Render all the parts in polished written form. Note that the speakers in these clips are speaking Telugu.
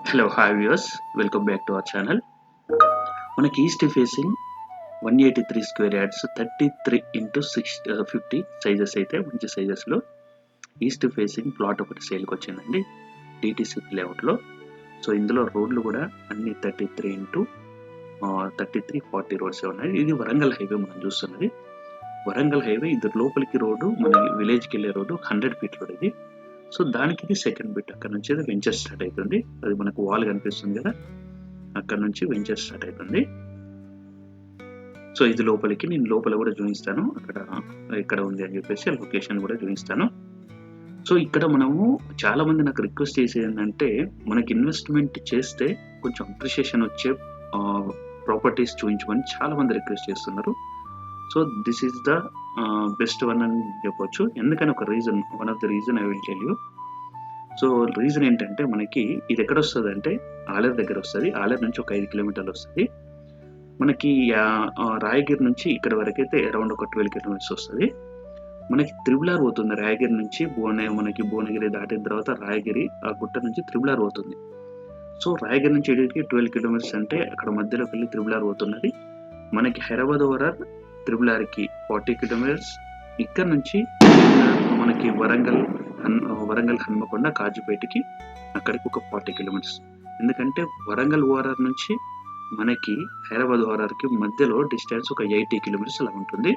Hello hi viewers, welcome back to our channel. మనకి east facing 183 square yards 33 into 50 sizes అయితే మంచి సైజెస్లో ఈస్ట్ ఫేసింగ్ ప్లాట్ ఒకటి సేల్కి వచ్చిందండి డిటీసీ లేఅవుట్లో. సో ఇందులో రోడ్లు కూడా అన్ని 33 ఇంటూ 40 రోడ్సే ఉన్నాయి. ఇది వరంగల్ హైవే మనం చూస్తున్నది. వరంగల్ హైవే ఇది లోపలికి రోడ్డు, మన విలేజ్కి వెళ్ళే రోడ్డు 100 ఫీట్ రోడ్ ఇది. సో దానికి ఇది సెకండ్ బిట్, అక్కడ నుంచి అది వెంచర్ స్టార్ట్ అవుతుంది. అది మనకు వాల్ కనిపిస్తుంది కదా, అక్కడ నుంచి వెంచర్ స్టార్ట్ అవుతుంది. సో ఇది లోపలికి, నేను లోపల కూడా చూపిస్తాను అక్కడ ఎక్కడ ఉంది అని చెప్పేసి లొకేషన్ కూడా చూపిస్తాను. సో ఇక్కడ మనము చాలా మంది నాకు రిక్వెస్ట్ చేసేది ఏంటంటే, మనకి ఇన్వెస్ట్మెంట్ చేస్తే కొంచెం అప్రిషియేషన్ వచ్చే ప్రాపర్టీస్ చూపించమని చాలా మంది రిక్వెస్ట్ చేస్తున్నారు. So this is the best one అని చెప్పొచ్చు. ఎందుకని ఒక reason, one of the reason I will tell you. So reason ఏంటంటే, మనకి ఇది ఎక్కడ వస్తుంది అంటే ఆలేరు దగ్గర వస్తుంది. ఆలేరు నుంచి ఒక 5 కిలోమీటర్లు వస్తుంది. మనకి రాయగిరి నుంచి ఇక్కడ వరకు అయితే అరౌండ్ ఒక 12 కిలోమీటర్స్ వస్తుంది. మనకి త్రిబులార్ పోతుంది రాయగిరి నుంచి. మనకి భువనగిరి దాటిన తర్వాత రాయగిరి ఆ గుట్ట నుంచి త్రిబులార్ పోతుంది. సో రాయగిరి నుంచి ఇక్కడికి 12 కిలోమీటర్స్ అంటే అక్కడ మధ్యలోకి వెళ్ళి త్రిబులార్ పోతున్నది. మనకి హైదరాబాద్ ఓవరాల్ త్రిబులార్కి 40 కిలోమీటర్స్. ఇక్కడ నుంచి మనకి వరంగల్ హన్మకొండ కాజుపేటకి అక్కడికి ఒక 40 కిలోమీటర్స్. ఎందుకంటే వరంగల్ ఓఆర్ఆర్ నుంచి మనకి హైదరాబాద్ ఓఆర్ఆర్కి మధ్యలో డిస్టెన్స్ ఒక 80 కిలోమీటర్స్ అలా ఉంటుంది.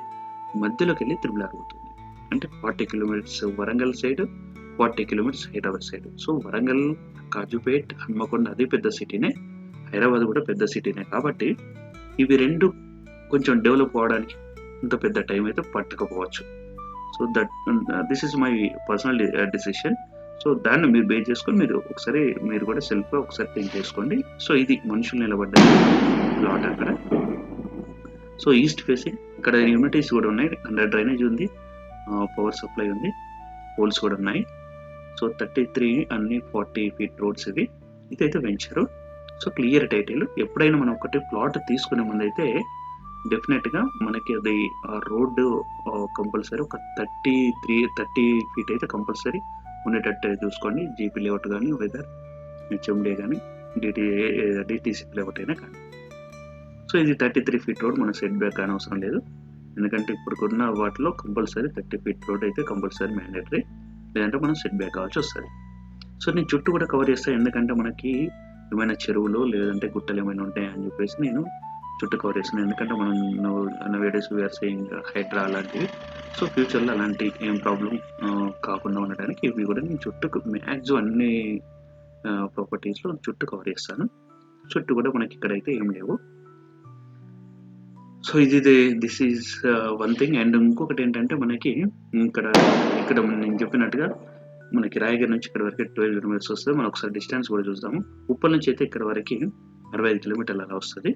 మధ్యలోకి వెళ్ళి త్రిబులార్ అవుతుంది. అంటే 40 kilometres Warangal side, 40 kilometres Hyderabad side. So Warangal, Kazipet, Hanamkonda అది పెద్ద సిటీనే, హైదరాబాద్ కూడా పెద్ద సిటీనే. కాబట్టి ఇవి రెండు కొంచెం డెవలప్ అవ్వడానికి ఇంత పెద్ద టైం అయితే పట్టకపోవచ్చు. So this is my personal decision. So దాన్ని మీరు బేస్ చేసుకొని మీరు కూడా సెల్ఫ్గా ఒకసారి థింక్ చేసుకోండి. సో ఇది మనుషులు నిలబడ్డ ప్లాట్ అక్కడ. సో ఈస్ట్ ఫేసింగ్ ఇక్కడ యూనిటీస్ కూడా ఉన్నాయి, అండర్ డ్రైనేజ్ ఉంది, పవర్ సప్లై ఉంది, పోల్స్ కూడా ఉన్నాయి. సో 33 అన్ని 40 ఫీట్ రోడ్స్ ఇవి. ఇదైతే వెంచరు. So clear title. ఎప్పుడైనా మనం ఒకటి ప్లాట్ తీసుకునే ముందు అయితే డెఫినెట్గా మనకి అది రోడ్డు కంపల్సరీ ఒక 30 ఫీట్ అయితే కంపల్సరీ ఉండేటట్టు చూసుకోండి. జీపీ లేఅవుట్ కానీ, వెదర్ హెచ్ఎండే కానీ, డిటీసీ లేఅవుట్ అయినా కానీ. సో ఇది 33 ఫీట్ రోడ్, మన సెట్ బ్యాక్ కానీ అవసరం లేదు. ఎందుకంటే ఇప్పుడున్న వాటిలో కంపల్సరీ 30 ఫీట్ రోడ్ అయితే కంపల్సరీ మ్యాండేటరీ, లేదంటే మనం సెట్ బ్యాక్ కావాల్సి వస్తుంది. సో నేను చుట్టూ కూడా కవర్ చేస్తాను, ఎందుకంటే మనకి ఏమైనా చెరువులు లేదంటే గుట్టలు ఏమైనా ఉంటాయని చెప్పేసి నేను చుట్టూ కవర్ చేస్తున్నాను. ఎందుకంటే మనం నవేడేస్ వీఆర్ సేయింగ్ హైడ్రా అలాంటివి. సో ఫ్యూచర్లో అలాంటి ఏం ప్రాబ్లం కాకుండా ఉండడానికి ఇవి కూడా నేను చుట్టూ మ్యాక్సిమం అన్ని ప్రాపర్టీస్లో చుట్టూ కవర్ చేస్తాను. చుట్టూ కూడా మనకి ఇక్కడైతే ఏం లేవు. So this is one thing. And ఇంకొకటి ఏంటంటే, మనకి ఇక్కడ నేను చెప్పినట్టుగా మనకి రాయగిరి నుంచి ఇక్కడ వరకు 12 కిలోమీటర్స్ వస్తుంది. మనం ఒకసారి డిస్టెన్స్ కూడా చూద్దాము. ఉప్పల్ నుంచి అయితే ఇక్కడ వరకు 65 కిలోమీటర్లు అలా వస్తుంది.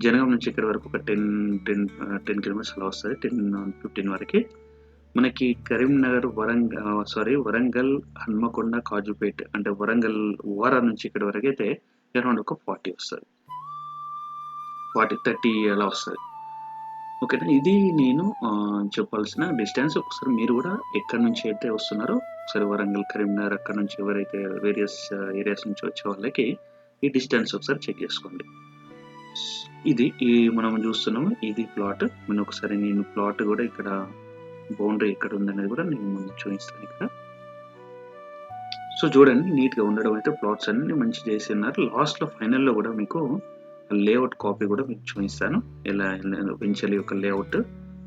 జనగాం నుంచి ఇక్కడ వరకు ఒక 10 కిలోమీటర్స్ అలా వస్తుంది, 10-15 వరకు. మనకి కరీంనగర్, వరంగల్, హన్మకొండ, కాజుపేట్ అంటే వరంగల్ ఓఆర్ఆర్ నుంచి ఇక్కడ వరకు అయితే అరౌండ్ ఒక 40 వస్తుంది, 40-30 అలా వస్తుంది. ఓకేనా, ఇది నేను చెప్పాల్సిన డిస్టెన్స్. ఒకసారి మీరు కూడా ఎక్కడి నుంచి అయితే వస్తున్నారో ఒకసారి వరంగల్, కరీంనగర్ అక్కడ నుంచి ఎవరైతే వేరియస్ ఏరియాస్ నుంచి వచ్చే వాళ్ళకి ఈ డిస్టెన్స్ ఒకసారి చెక్ చేసుకోండి. ఇది మనం చూస్తున్నాము, ఇది ప్లాట్. నేను ప్లాట్ కూడా ఇక్కడ బౌండరీ ఎక్కడ ఉందనేది కూడా నేను ముందు చూపిస్తాను ఇక్కడ. సో చూడండి, నీట్గా ఉండడం అయితే ప్లాట్స్ అన్ని మంచి చేసి ఉన్నారు. లాస్ట్లో ఫైనల్లో కూడా మీకు లేఅవుట్ కాపీ కూడా మీకు చూపిస్తాను, ఎలా వెంచర్ యొక్క లేఅవుట్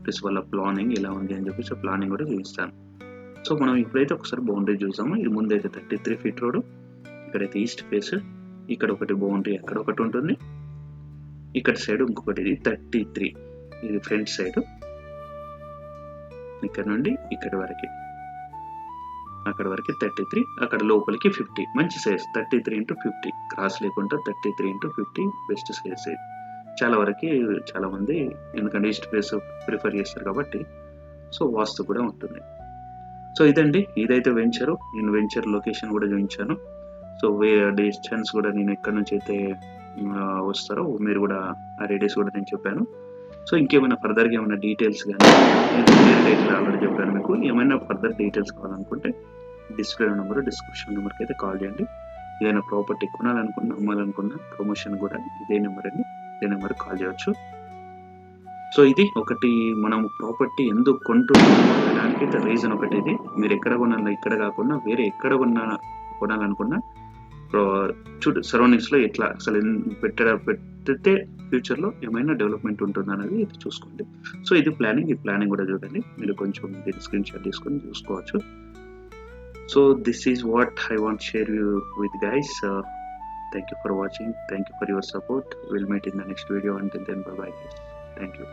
ప్లస్ వాళ్ళ ప్లానింగ్ ఎలా ఉంది అని చెప్పేసి ప్లానింగ్ కూడా చూపిస్తాను. సో మనం ఇప్పుడైతే ఒకసారి బౌండరీ చూసాము. ఇది ముందైతే 33 ఫీట్ రోడ్, ఇక్కడైతే ఈస్ట్ ఫేస్, ఇక్కడ ఒకటి బౌండరీ అక్కడ ఒకటి ఉంటుంది, ఇక్కడ సైడ్ ఇంకొకటి. ఇది 33, ఇది ఫ్రంట్ సైడ్. ఇక్కడ నుండి ఇక్కడ వరకు, అక్కడ వరకు 33, అక్కడ లోపలికి 50. మంచి సైజ్ 33x50, క్రాస్ లేకుండా 33x50 బెస్ట్ సైజ్. చాలా మంది ఎందుకంటే ఈస్ట్ ఫేస్ ప్రిఫర్ చేస్తారు కాబట్టి, సో వాస్తు కూడా ఉంటుంది. సో ఇదండి, ఇదైతే వెంచరు. నేను వెంచర్ లొకేషన్ కూడా చూపించాను. సో డిస్టెన్స్ కూడా నేను ఎక్కడి నుంచి అయితే వస్తారో మీరు కూడా ఆ రేడియస్ కూడా నేను చెప్పాను. సో ఇంకేమైనా ఫర్దర్గా ఏమైనా డీటెయిల్స్ కానీ, నేను ఆల్రెడీ చెప్పాను మీకు, ఏమైనా ఫర్దర్ డీటెయిల్స్ కావాలనుకుంటే డిస్క్రిప్షన్ నెంబర్కి అయితే కాల్ చేయండి. ఏదైనా ప్రాపర్టీ కొనాలనుకున్నా, అమ్మాలనుకున్నా ప్రమోషన్ కూడా ఇదే నెంబర్ అండి. ఇదే నెంబర్ కాల్ చేయొచ్చు. సో ఇది ఒకటి, మనం ప్రాపర్టీ ఎందుకు కొంటున్నానికి రీజన్ ఒకటి ఇది. మీరు ఎక్కడ కొనాలి, ఇక్కడ కాకుండా వేరే ఎక్కడ కొనాలనుకున్నా సరౌండింగ్స్లో ఎట్లా అసలు పెట్టితే ఫ్యూచర్లో ఏమైనా డెవలప్మెంట్ ఉంటుందనేది ఇది చూసుకోండి. సో ఇది ప్లానింగ్. ఈ ప్లానింగ్ కూడా చూడండి, మీరు కొంచెం దీన్ని స్క్రీన్ షాట్ తీసుకొని చూసుకోవచ్చు. So this is what I want share you with guys. Thank you for watching. Thank you for your support. We'll meet in the next video. Until then, bye bye. Thank you.